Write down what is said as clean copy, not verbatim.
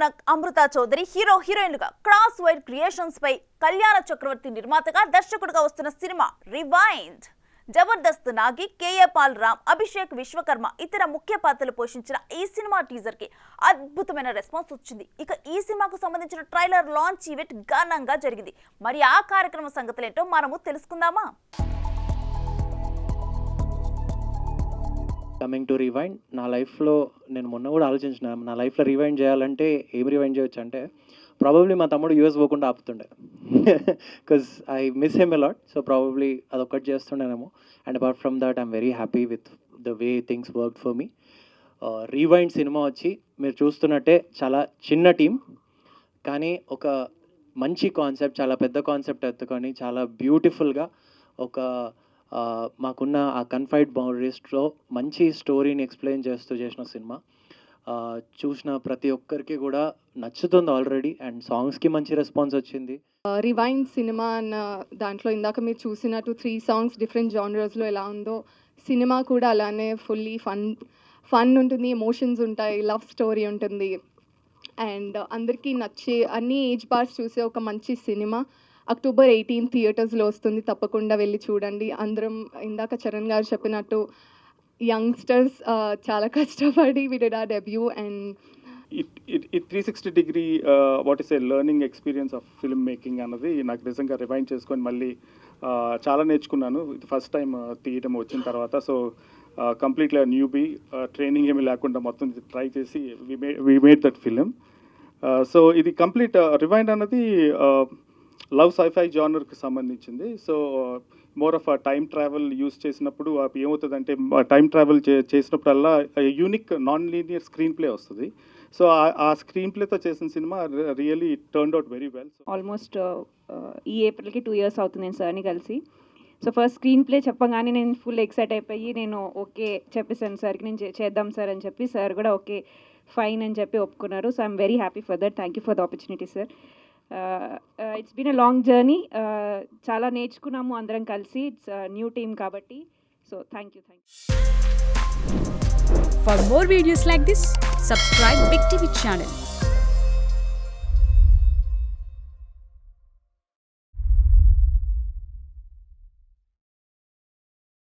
Raunak, Amrita Chaudhary hero హీరోయిన్లుగా cross wide creations పై కళ్యాణ చక్రవర్తి నిర్మాతగా దర్శకుడిగా వస్తున్న cinema rewind. Jabardasth Nagi, K A Paul Ram, Abhishek Vishwakarma ఇతర ముఖ్య పాత్రలు పోషించిన ఈ సినిమా టీజర్ కి అద్భుతమైన రెస్పాన్స్ వచ్చింది. ఇక ఈ సినిమాకు సంబంధించిన ట్రైలర్ లాంచ్ ఈవెంట్ ఘనంగా జరిగింది. మరి ఆ కార్యక్రమం సంగతులేంటో మనము తెలుసుకుందామా? కమింగ్ టు రివైండ్, నా లైఫ్లో నేను మొన్న కూడా ఆలోచించిన, నా లైఫ్లో రివైండ్ చేయాలంటే ఏం రివైండ్ చేయొచ్చు అంటే ప్రాబబ్లీ మా తమ్ముడు యూఎస్ పోకుండా ఆపుతుండే. Because I miss him a lot. So probably అదొక్కటి చేస్తుండేనేమో. And apart from that I'm very happy with the way things work for me. Rewind cinema వచ్చి మీరు చూస్తున్నట్టే చాలా చిన్న టీం, కానీ ఒక మంచి కాన్సెప్ట్, చాలా పెద్ద కాన్సెప్ట్ ఎత్తుకొని చాలా బ్యూటిఫుల్గా ఒక మాకున్న ఆ కన్ఫైడ్ బౌండరీస్లో మంచి స్టోరీని ఎక్స్ప్లెయిన్ చేస్తూ చేసిన సినిమా. చూసిన ప్రతి ఒక్కరికి కూడా నచ్చుతుంది ఆల్రెడీ. అండ్ సాంగ్స్కి మంచి రెస్పాన్స్ వచ్చింది. రివైండ్ సినిమా అన్న దాంట్లో ఇందాక మీరు చూసినట్టు 3 సాంగ్స్ డిఫరెంట్ జానర్స్లో ఎలా ఉందో, సినిమా కూడా అలానే ఫుల్లీ ఫన్ ఉంటుంది, ఎమోషన్స్ ఉంటాయి, లవ్ స్టోరీ ఉంటుంది. అండ్ అందరికీ నచ్చే అన్ని ఏజ్ బార్స్ చూసే ఒక మంచి సినిమా. అక్టోబర్ 18 థియేటర్స్లో వస్తుంది, తప్పకుండా వెళ్ళి చూడండి. అందరం ఇందాక చరణ్ గారు చెప్పినట్టు యంగ్స్టర్స్ చాలా కష్టపడి we did our debut and it 360 degree what is a learning experience of film making అన్నది నాకు నిజంగా రివైండ్ చేసుకొని మళ్ళీ చాలా నేర్చుకున్నాను. ఇది ఫస్ట్ టైం తీయడం వచ్చిన తర్వాత. సో కంప్లీట్లీ న్యూబీ, ట్రైనింగ్ ఏమీ లేకుండా మొత్తం ట్రై చేసి we made that film. So ఇది కంప్లీట్ రివైండ్ అన్నది లవ్ సైఫై జానర్కి సంబంధించింది. So more of time travel use చేసినప్పుడు ఏమవుతుందంటే, టైం ట్రావెల్ చేసినప్పుడల్లా unique non linear screen play వస్తుంది. సో ఆ స్క్రీన్ ప్లేతో చేసిన cinema really turned out very well. Almost ఈ ఏప్రిల్కి 2 years అవుతుంది నేను సార్ని కలిసి. సో ఫస్ట్ స్క్రీన్ ప్లే చెప్పగానే నేను ఫుల్ ఎక్సైట్ అయిపోయి నేను ఓకే చెప్పేసాను సార్కి, నేను చేద్దాం సార్ అని చెప్పి. సార్ కూడా ఓకే ఫైన్ అని చెప్పి ఒప్పుకున్నారు. So I'm very happy for that. Thank you for the opportunity sir. It's been a long journey. చాలా నేర్చుకున్నాము అందరం కలిసి. ఇట్స్ న్యూ టీమ్ కాబట్టి. So thank you. For more videos like this, subscribe Big TV channel.